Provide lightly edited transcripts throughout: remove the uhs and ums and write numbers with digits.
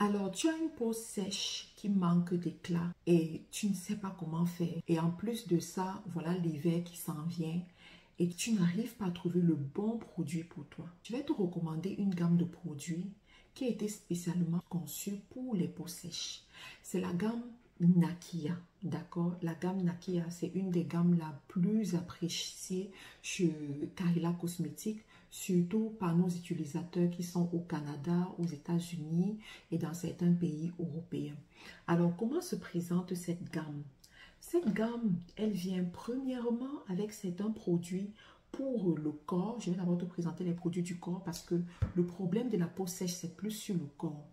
Alors, tu as une peau sèche qui manque d'éclat et tu ne sais pas comment faire. Et en plus de ça, voilà l'hiver qui s'en vient et tu n'arrives pas à trouver le bon produit pour toi. Je vais te recommander une gamme de produits qui a été spécialement conçue pour les peaux sèches. C'est la gamme Nakia, d'accord? La gamme Nakia, c'est une des gammes la plus appréciée chez Kaila Cosmetics, surtout par nos utilisateurs qui sont au Canada, aux États-Unis et dans certains pays européens. Alors, comment se présente cette gamme? Cette gamme, elle vient premièrement avec certains produits pour le corps. Je vais d'abord te présenter les produits du corps parce que le problème de la peau sèche, c'est plus sur le corps.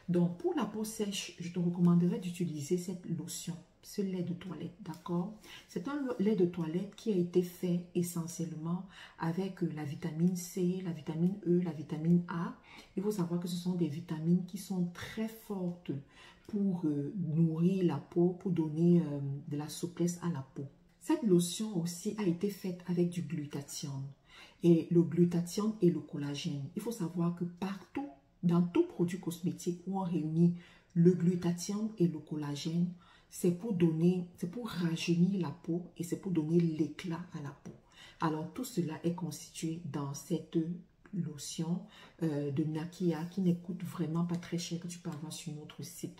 Donc, pour la peau sèche, je te recommanderais d'utiliser cette lotion, ce lait de toilette, d'accord? C'est un lait de toilette qui a été fait essentiellement avec la vitamine C, la vitamine E, la vitamine A. Il faut savoir que ce sont des vitamines qui sont très fortes pour nourrir la peau, pour donner de la souplesse à la peau. Cette lotion aussi a été faite avec du glutathione. Et le glutathione et le collagène. Il faut savoir que partout, dans tout produit cosmétique où on réunit le glutathione et le collagène, c'est pour rajeunir la peau et c'est pour donner l'éclat à la peau. Alors tout cela est constitué dans cette lotion de Nakia qui ne coûte vraiment pas très cher, que tu peux avoir sur notre site.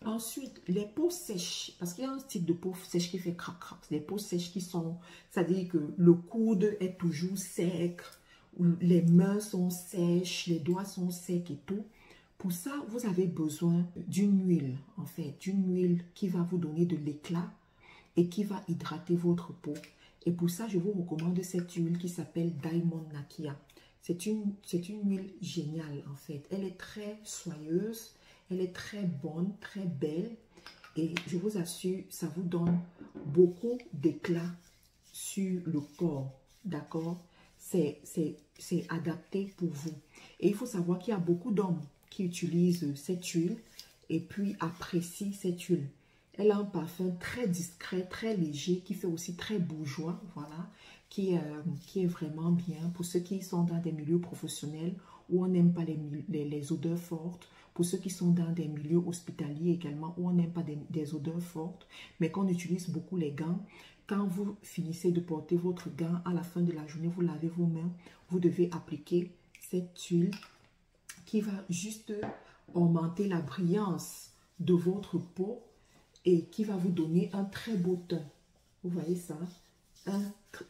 Ensuite, les peaux sèches, parce qu'il y a un type de peau sèche qui fait crac crac, les peaux sèches qui sont, c'est-à-dire que le coude est toujours sec, les mains sont sèches, les doigts sont secs et tout. Pour ça, vous avez besoin d'une huile, en fait, d'une huile qui va vous donner de l'éclat et qui va hydrater votre peau. Et pour ça, je vous recommande cette huile qui s'appelle Diamond Nakia. C'est une huile géniale, en fait. Elle est très soyeuse, elle est très bonne, très belle. Et je vous assure, ça vous donne beaucoup d'éclat sur le corps, d'accord? C'est adapté pour vous. Et il faut savoir qu'il y a beaucoup d'hommes qui utilisent cette huile et puis apprécient cette huile. Elle a un parfum très discret, très léger, qui fait aussi très bourgeois, voilà, qui est vraiment bien pour ceux qui sont dans des milieux professionnels où on n'aime pas les odeurs fortes, pour ceux qui sont dans des milieux hospitaliers également où on n'aime pas des odeurs fortes, mais qu'on utilise beaucoup les gants. Quand vous finissez de porter votre gant, à la fin de la journée, vous lavez vos mains, vous devez appliquer cette huile qui va juste augmenter la brillance de votre peau et qui va vous donner un très beau teint. Vous voyez ça?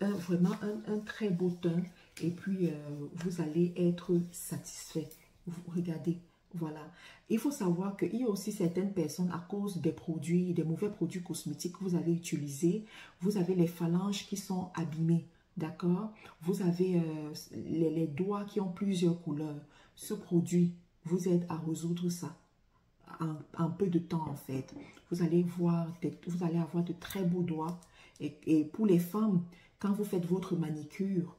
Vraiment un très beau teint. Et puis, vous allez être satisfait. Vous regardez, voilà. Il faut savoir qu'il y a aussi certaines personnes, à cause des produits, des mauvais produits cosmétiques que vous avez utilisés, vous avez les phalanges qui sont abîmées. D'accord? Vous avez les doigts qui ont plusieurs couleurs. Ce produit vous aide à résoudre ça en peu de temps, en fait. Vous allez avoir de très beaux doigts. Et pour les femmes, quand vous faites votre manicure,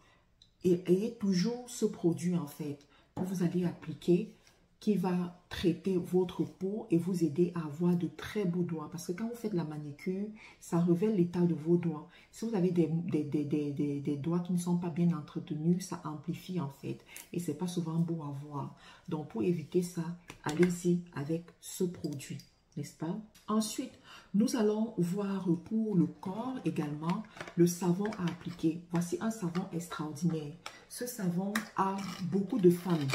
ayez toujours ce produit, en fait, que vous allez appliquer, qui va traiter votre peau et vous aider à avoir de très beaux doigts. Parce que quand vous faites la manicure, ça révèle l'état de vos doigts. Si vous avez des doigts qui ne sont pas bien entretenus, ça amplifie, en fait. Et c'est pas souvent beau à voir. Donc, pour éviter ça, allez-y avec ce produit, n'est-ce pas? Ensuite, nous allons voir pour le corps également le savon à appliquer. Voici un savon extraordinaire. Ce savon a beaucoup de femmes,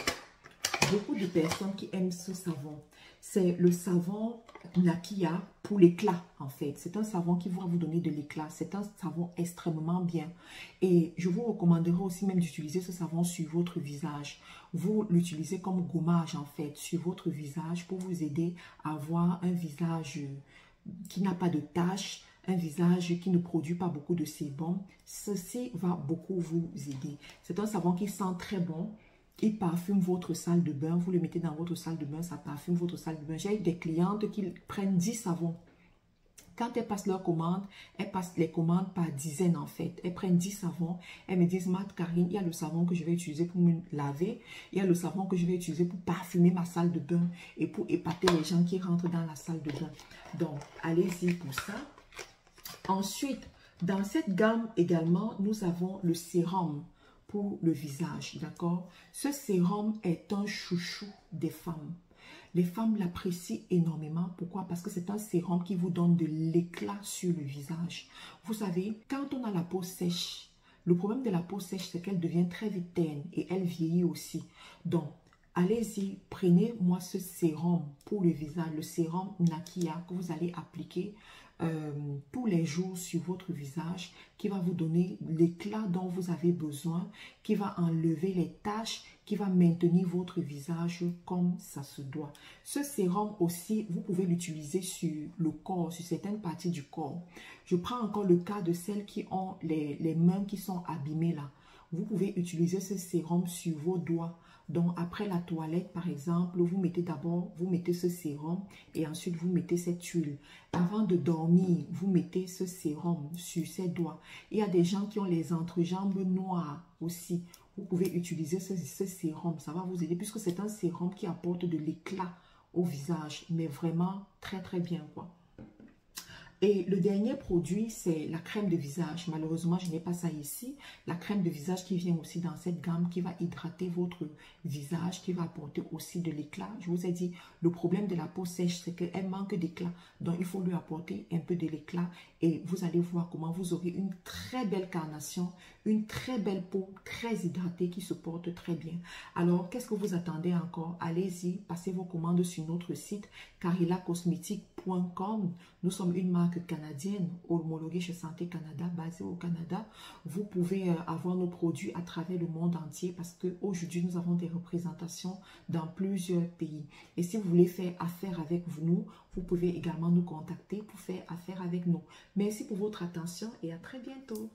beaucoup de personnes qui aiment ce savon. C'est le savon Nakia pour l'éclat, en fait. C'est un savon qui va vous donner de l'éclat. C'est un savon extrêmement bien. Et je vous recommanderais aussi même d'utiliser ce savon sur votre visage. Vous l'utilisez comme gommage, en fait, sur votre visage pour vous aider à avoir un visage qui n'a pas de taches, un visage qui ne produit pas beaucoup de sébum. Ceci va beaucoup vous aider. C'est un savon qui sent très bon. Il parfume votre salle de bain. Vous le mettez dans votre salle de bain, ça parfume votre salle de bain. J'ai des clientes qui prennent 10 savons. Quand elles passent leur commande, elles passent les commandes par dizaines, en fait. Elles prennent 10 savons. Elles me disent, Mat Karine, il y a le savon que je vais utiliser pour me laver. Il y a le savon que je vais utiliser pour parfumer ma salle de bain et pour épater les gens qui rentrent dans la salle de bain. Donc, allez-y pour ça. Ensuite, dans cette gamme également, nous avons le sérum pour le visage, d'accord? Ce sérum est un chouchou des femmes. Les femmes l'apprécient énormément. Pourquoi? Parce que c'est un sérum qui vous donne de l'éclat sur le visage. Vous savez, quand on a la peau sèche, le problème de la peau sèche, c'est qu'elle devient très vite terne et elle vieillit aussi. Donc, allez-y, prenez-moi ce sérum pour le visage, le sérum Nakia que vous allez appliquer tous les jours sur votre visage, qui va vous donner l'éclat dont vous avez besoin, qui va enlever les taches, qui va maintenir votre visage comme ça se doit. Ce sérum aussi, vous pouvez l'utiliser sur le corps, sur certaines parties du corps. Je prends encore le cas de celles qui ont les mains qui sont abîmées là. Vous pouvez utiliser ce sérum sur vos doigts. Donc, après la toilette, par exemple, vous mettez ce sérum et ensuite vous mettez cette huile. Avant de dormir, vous mettez ce sérum sur ses doigts. Il y a des gens qui ont les entrejambes noires aussi. Vous pouvez utiliser ce sérum. Ça va vous aider puisque c'est un sérum qui apporte de l'éclat au visage. Mais vraiment très, très bien, quoi. Et le dernier produit, c'est la crème de visage. Malheureusement, je n'ai pas ça ici. La crème de visage qui vient aussi dans cette gamme, qui va hydrater votre visage, qui va apporter aussi de l'éclat. Je vous ai dit, le problème de la peau sèche, c'est qu'elle manque d'éclat. Donc, il faut lui apporter un peu de l'éclat. Et vous allez voir comment vous aurez une très belle carnation, une très belle peau, très hydratée, qui se porte très bien. Alors, qu'est-ce que vous attendez encore? Allez-y, passez vos commandes sur notre site carilacosmétique.com. Nous sommes une marque canadienne homologuée chez Santé Canada, basée au Canada. Vous pouvez avoir nos produits à travers le monde entier parce qu'aujourd'hui, nous avons des représentations dans plusieurs pays. Et si vous voulez faire affaire avec nous, vous pouvez également nous contacter pour faire affaire avec nous. Merci pour votre attention et à très bientôt.